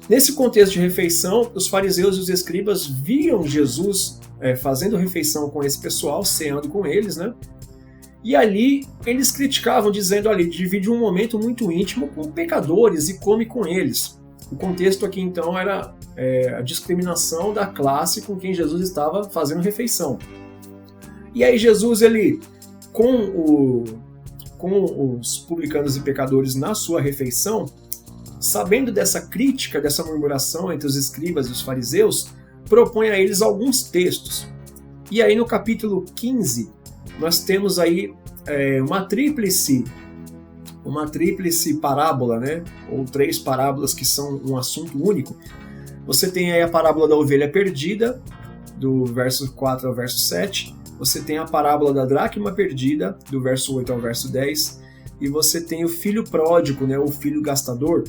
Nesse contexto de refeição, os fariseus e os escribas viam Jesus fazendo refeição com esse pessoal, ceando com eles, né? E ali eles criticavam, dizendo ali, divide um momento muito íntimo com pecadores e come com eles. O contexto aqui então era a discriminação da classe com quem Jesus estava fazendo refeição. E aí Jesus, ele, com os publicanos e pecadores na sua refeição, sabendo dessa crítica, dessa murmuração entre os escribas e os fariseus, propõe a eles alguns textos. E aí no capítulo 15, nós temos aí uma tríplice parábola, né? Ou 3 parábolas que são um assunto único. Você tem aí a parábola da ovelha perdida, do verso 4 ao verso 7. Você tem a parábola da dracma perdida, do verso 8 ao verso 10. E você tem o filho pródigo, né? O filho gastador.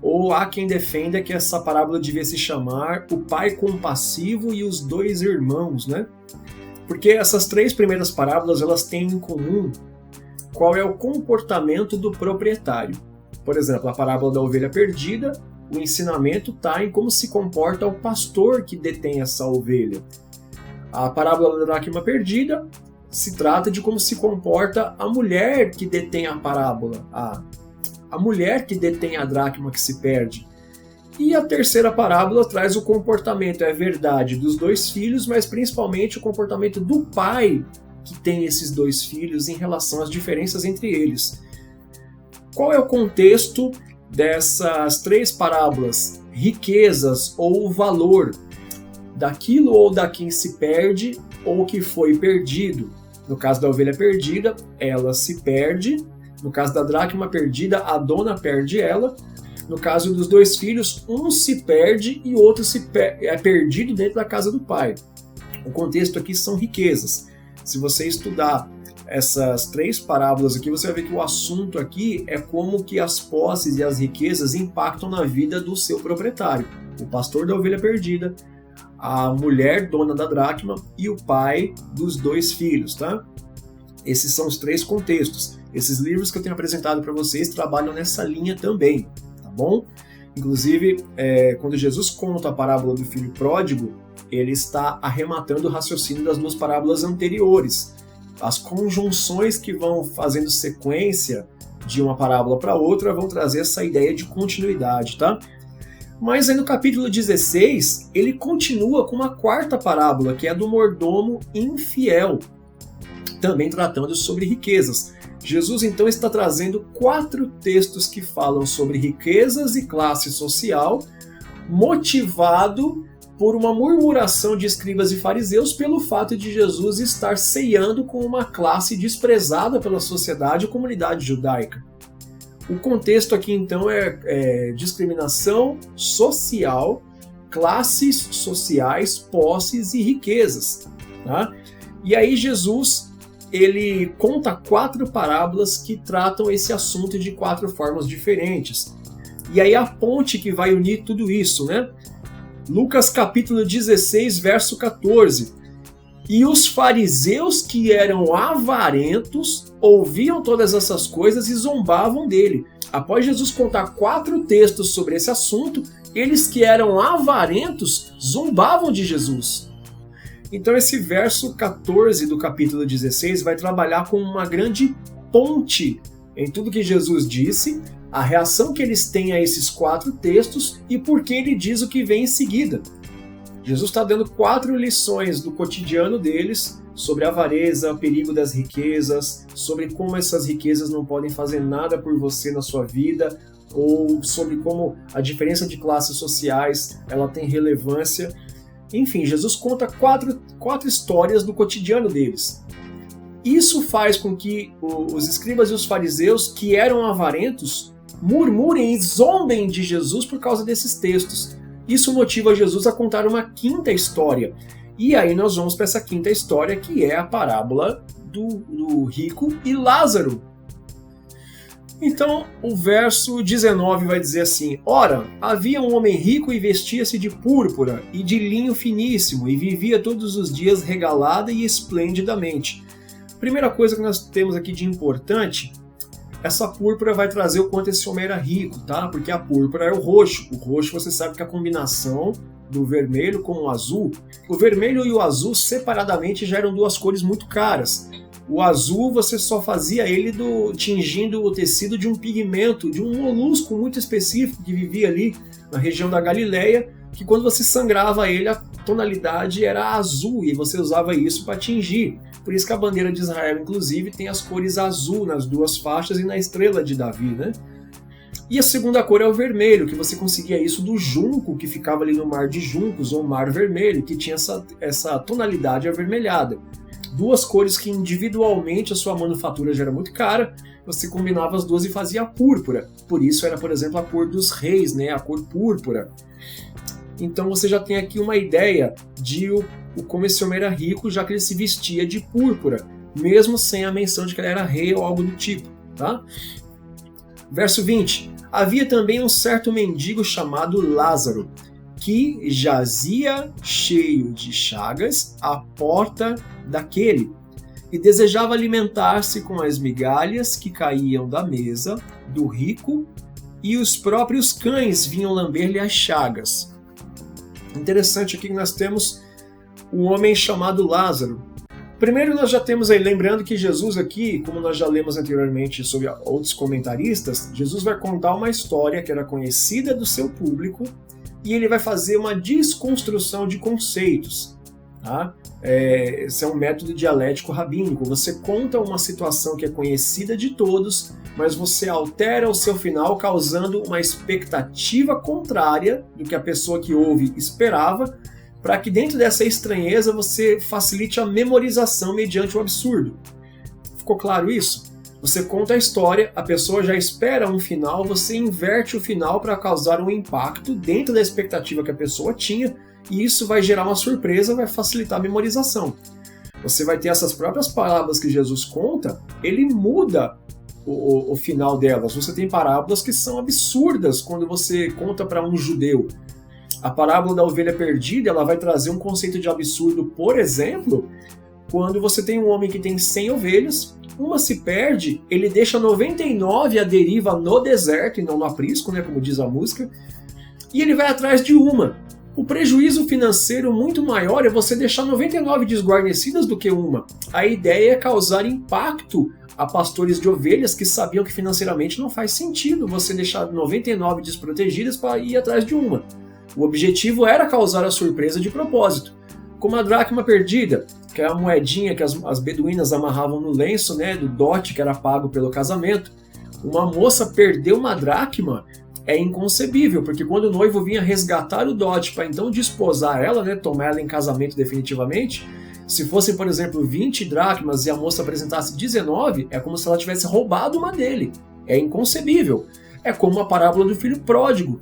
Ou há quem defenda que essa parábola devia se chamar o pai compassivo e os 2 irmãos, né? Porque essas 3 primeiras parábolas, elas têm em comum qual é o comportamento do proprietário. Por exemplo, a parábola da ovelha perdida, o ensinamento está em como se comporta o pastor que detém essa ovelha. A parábola da dracma perdida se trata de como se comporta a mulher que detém a parábola, a mulher que detém a dracma que se perde. E a terceira parábola traz o comportamento, é verdade, dos 2 filhos, mas principalmente o comportamento do pai que tem esses 2 filhos em relação às diferenças entre eles. Qual é o contexto dessas 3 parábolas? Riquezas ou o valor daquilo ou da quem se perde ou que foi perdido. No caso da ovelha perdida, ela se perde. No caso da dracma perdida, a dona perde ela. No caso dos 2 filhos, um se perde e o outro é perdido dentro da casa do pai. O contexto aqui são riquezas. Se você estudar essas 3 parábolas aqui, você vai ver que o assunto aqui é como que as posses e as riquezas impactam na vida do seu proprietário. O pastor da ovelha perdida, a mulher dona da dracma e o pai dos 2 filhos, tá? Esses são os 3 contextos. Esses livros que eu tenho apresentado para vocês trabalham nessa linha também, tá bom? Inclusive, quando Jesus conta a parábola do filho pródigo, ele está arrematando o raciocínio das 2 parábolas anteriores. As conjunções que vão fazendo sequência de uma parábola para outra vão trazer essa ideia de continuidade, tá? Mas aí no capítulo 16, ele continua com uma 4ª parábola, que é a do mordomo infiel, também tratando sobre riquezas. Jesus então está trazendo 4 textos que falam sobre riquezas e classe social, motivado por uma murmuração de escribas e fariseus pelo fato de Jesus estar ceando com uma classe desprezada pela sociedade e comunidade judaica. O contexto aqui então é discriminação social, classes sociais, posses e riquezas. Tá? E aí Jesus ele conta 4 parábolas que tratam esse assunto de 4 formas diferentes. E aí a ponte que vai unir tudo isso, né? Lucas capítulo 16, verso 14. E os fariseus que eram avarentos ouviam todas essas coisas e zombavam dele. Após Jesus contar 4 textos sobre esse assunto, eles que eram avarentos zombavam de Jesus. Então esse verso 14 do capítulo 16 vai trabalhar como uma grande ponte em tudo que Jesus disse, a reação que eles têm a esses 4 textos e por que ele diz o que vem em seguida. Jesus está dando 4 lições do cotidiano deles sobre a avareza, o perigo das riquezas, sobre como essas riquezas não podem fazer nada por você na sua vida, ou sobre como a diferença de classes sociais ela tem relevância. Enfim, Jesus conta 4 histórias do cotidiano deles. Isso faz com que os escribas e os fariseus, que eram avarentos, murmurem e zombem de Jesus por causa desses textos. Isso motiva Jesus a contar uma 5ª história. E aí nós vamos para essa 5ª história, que é a parábola do rico e Lázaro. Então, o verso 19 vai dizer assim: Ora, havia um homem rico e vestia-se de púrpura e de linho finíssimo, e vivia todos os dias regalada e esplendidamente. Primeira coisa que nós temos aqui de importante essa púrpura vai trazer o quanto esse homem era rico, tá? Porque a púrpura é o roxo. O roxo, você sabe que a combinação do vermelho com o azul, o vermelho e o azul separadamente já eram duas cores muito caras. O azul você só fazia ele tingindo o tecido de um pigmento, de um molusco muito específico que vivia ali na região da Galileia, que quando você sangrava ele, a tonalidade era azul e você usava isso para tingir. Por isso que a bandeira de Israel, inclusive, tem as cores azul nas duas faixas e na estrela de Davi, né? E a segunda cor é o vermelho, que você conseguia isso do junco, que ficava ali no mar de juncos, ou mar vermelho, que tinha essa tonalidade avermelhada. Duas cores que individualmente a sua manufatura já era muito cara, você combinava as duas e fazia a púrpura. Por isso era, por exemplo, a cor dos reis, né? A cor púrpura. Então você já tem aqui uma ideia de como esse homem era rico, já que ele se vestia de púrpura, mesmo sem a menção de que ele era rei ou algo do tipo, tá? Verso 20. Havia também um certo mendigo chamado Lázaro, que jazia cheio de chagas à porta daquele, e desejava alimentar-se com as migalhas que caíam da mesa do rico, e os próprios cães vinham lamber-lhe as chagas. Interessante aqui que nós temos um homem chamado Lázaro. Primeiro nós já temos aí, lembrando que Jesus aqui, como nós já lemos anteriormente sobre outros comentaristas, Jesus vai contar uma história que era conhecida do seu público e ele vai fazer uma desconstrução de conceitos. Tá? Esse é um método dialético rabínico. Você conta uma situação que é conhecida de todos, mas você altera o seu final causando uma expectativa contrária do que a pessoa que ouve esperava, para que dentro dessa estranheza você facilite a memorização mediante o absurdo. Ficou claro isso? Você conta a história, a pessoa já espera um final, você inverte o final para causar um impacto dentro da expectativa que a pessoa tinha, e isso vai gerar uma surpresa, vai facilitar a memorização. Você vai ter essas próprias parábolas que Jesus conta, ele muda o final delas. Você tem parábolas que são absurdas quando você conta para um judeu. A parábola da ovelha perdida, ela vai trazer um conceito de absurdo, por exemplo, quando você tem um homem que tem 100 ovelhas, uma se perde, ele deixa 99 à deriva no deserto e não no aprisco, né, como diz a música, e ele vai atrás de uma. O prejuízo financeiro muito maior é você deixar 99 desguarnecidas do que uma. A ideia é causar impacto a pastores de ovelhas que sabiam que financeiramente não faz sentido você deixar 99 desprotegidas para ir atrás de uma. O objetivo era causar a surpresa de propósito. Como a dracma perdida, que é a moedinha que as beduínas amarravam no lenço, né, do dote que era pago pelo casamento. Uma moça perdeu uma dracma é inconcebível, porque quando o noivo vinha resgatar o dote para então desposar ela, né, tomar ela em casamento definitivamente, se fossem, por exemplo, 20 dracmas e a moça apresentasse 19, é como se ela tivesse roubado uma dele. É inconcebível. É como a parábola do filho pródigo.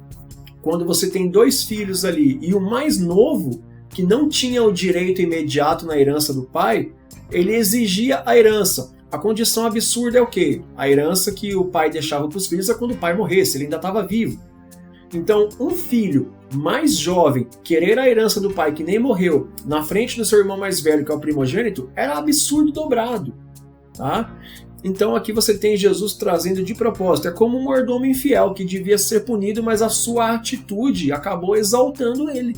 Quando você tem 2 filhos ali e o mais novo, que não tinha o direito imediato na herança do pai, ele exigia a herança. A condição absurda é o quê? A herança que o pai deixava para os filhos é quando o pai morresse, ele ainda estava vivo. Então, um filho mais jovem querer a herança do pai que nem morreu na frente do seu irmão mais velho, que é o primogênito, era absurdo dobrado. Tá? Então aqui você tem Jesus trazendo de propósito. É como um mordomo infiel que devia ser punido, mas a sua atitude acabou exaltando ele.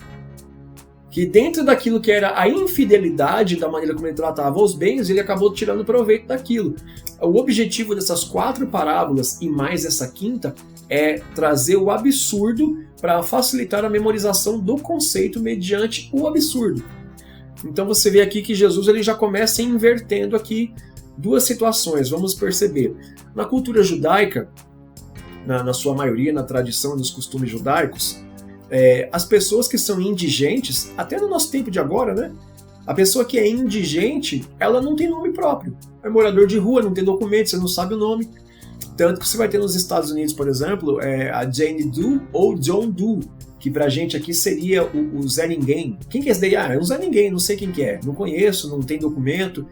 Que dentro daquilo que era a infidelidade da maneira como ele tratava os bens, ele acabou tirando proveito daquilo. O objetivo dessas 4 parábolas e mais essa quinta é trazer o absurdo para facilitar a memorização do conceito mediante o absurdo. Então você vê aqui que Jesus ele já começa invertendo aqui 2 situações, vamos perceber. Na cultura judaica, na sua maioria, na tradição e nos costumes judaicos, as pessoas que são indigentes, até no nosso tempo de agora, né? A pessoa que é indigente, ela não tem nome próprio. É morador de rua, não tem documento, você não sabe o nome. Tanto que você vai ter nos Estados Unidos, por exemplo, a Jane Doe ou John Doe, que pra gente aqui seria o Zé Ninguém. Quem que é esse daí? É um Zé Ninguém, não sei quem que é. Não conheço, não tem documento.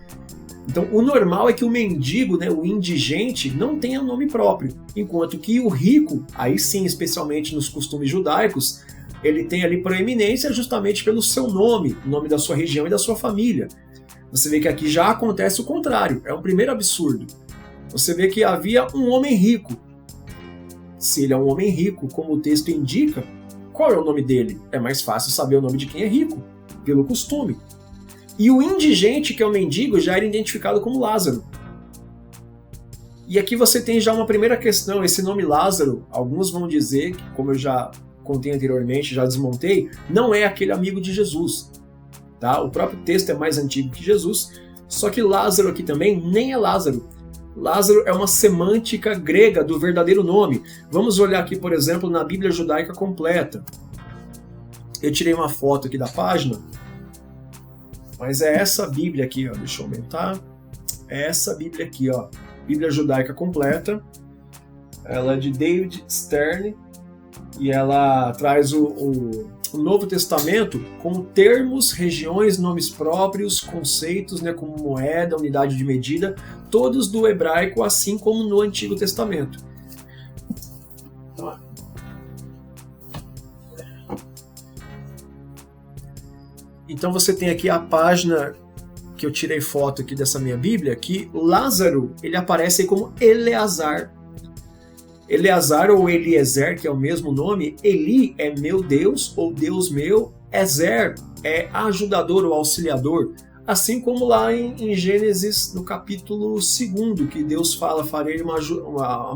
Então, o normal é que o mendigo, né, o indigente, não tenha nome próprio, enquanto que o rico, aí sim, especialmente nos costumes judaicos, ele tem ali proeminência justamente pelo seu nome, o nome da sua região e da sua família. Você vê que aqui já acontece o contrário, é um primeiro absurdo. você vê que havia um homem rico. Se ele é um homem rico, como o texto indica, qual é o nome dele? É mais fácil saber o nome de quem é rico, pelo costume. E o indigente, que é o mendigo, já era identificado como Lázaro. E aqui você tem já uma primeira questão. Esse nome Lázaro, alguns vão dizer, como eu já contei anteriormente, já desmontei, não é aquele amigo de Jesus. Tá? O próprio texto é mais antigo que Jesus, só que Lázaro aqui também nem é Lázaro. Lázaro é uma semântica grega do verdadeiro nome. Vamos olhar aqui, por exemplo, na Bíblia Judaica Completa. Eu tirei uma foto aqui da página, mas é essa Bíblia aqui, ó. Deixa eu aumentar. É essa Bíblia aqui, ó. Bíblia Judaica Completa. Ela é de David Stern e ela traz o Novo Testamento com termos, regiões, nomes próprios, conceitos, né, como moeda, unidade de medida, todos do hebraico, assim como no Antigo Testamento. Então você tem aqui a página que eu tirei foto aqui dessa minha Bíblia, que Lázaro, ele aparece aí como Eleazar. Eleazar ou Eliezer, que é o mesmo nome. Eli é meu Deus ou Deus meu. Ezer é ajudador ou auxiliador. Assim como lá em Gênesis, no capítulo 2, que Deus fala, farei uma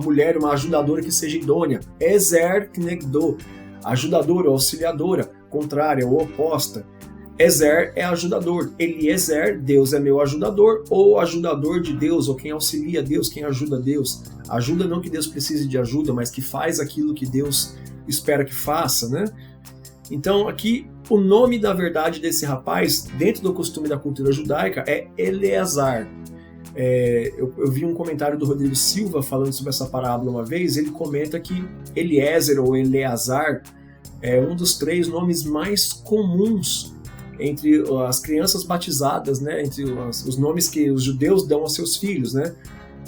mulher, uma ajudadora que seja idônea. Ezer knegdo, ajudadora ou auxiliadora, contrária ou oposta. Ezer é ajudador. Eliezer, Deus é meu ajudador, ou ajudador de Deus, ou quem auxilia Deus, quem ajuda Deus. Ajuda não que Deus precise de ajuda, mas que faz aquilo que Deus espera que faça, né? Então aqui o nome da verdade desse rapaz, dentro do costume da cultura judaica, é Eleazar. Eu vi um comentário do Rodrigo Silva falando sobre essa parábola uma vez. Ele comenta que Eliezer ou Eleazar é um dos 3 nomes mais comuns entre as crianças batizadas, né? Entre os nomes que os judeus dão aos seus filhos, né?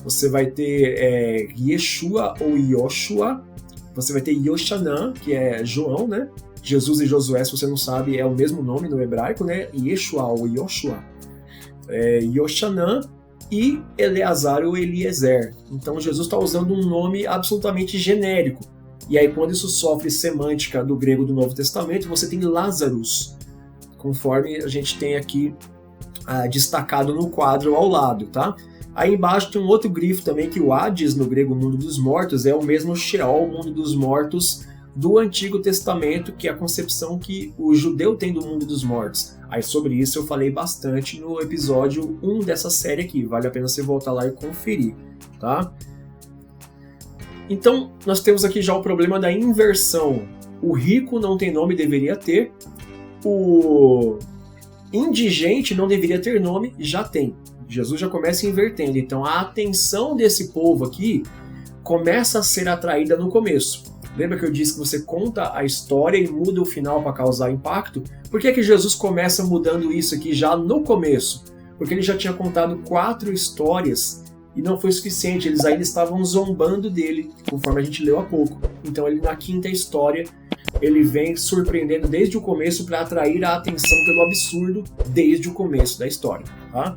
Você vai ter Yeshua ou Yoshua, você vai ter Yoshanan, que é João, né? Jesus e Josué, se você não sabe, é o mesmo nome no hebraico, né? Yeshua ou Yoshua. Yoshanan e Eleazar ou Eliezer. Então Jesus está usando um nome absolutamente genérico. E aí quando isso sofre semântica do grego do Novo Testamento, você tem Lazarus, conforme a gente tem aqui destacado no quadro ao lado, tá? Aí embaixo tem um outro grifo também, que o Hades, no grego mundo dos mortos, é o mesmo Sheol, mundo dos mortos, do Antigo Testamento, que é a concepção que o judeu tem do mundo dos mortos. Aí sobre isso eu falei bastante no episódio 1 dessa série aqui, vale a pena você voltar lá e conferir, tá? Então, nós temos aqui já o problema da inversão. O rico não tem nome, deveria ter. O indigente não deveria ter nome, já tem. Jesus já começa invertendo. Então a atenção desse povo aqui começa a ser atraída no começo. Lembra que eu disse que você conta a história e muda o final para causar impacto? Por que Jesus começa mudando isso aqui já no começo? Porque ele já tinha contado 4 histórias e não foi suficiente. Eles ainda estavam zombando dele, conforme a gente leu há pouco. Então ele, na 5ª história, ele vem surpreendendo desde o começo para atrair a atenção pelo absurdo desde o começo da história, tá?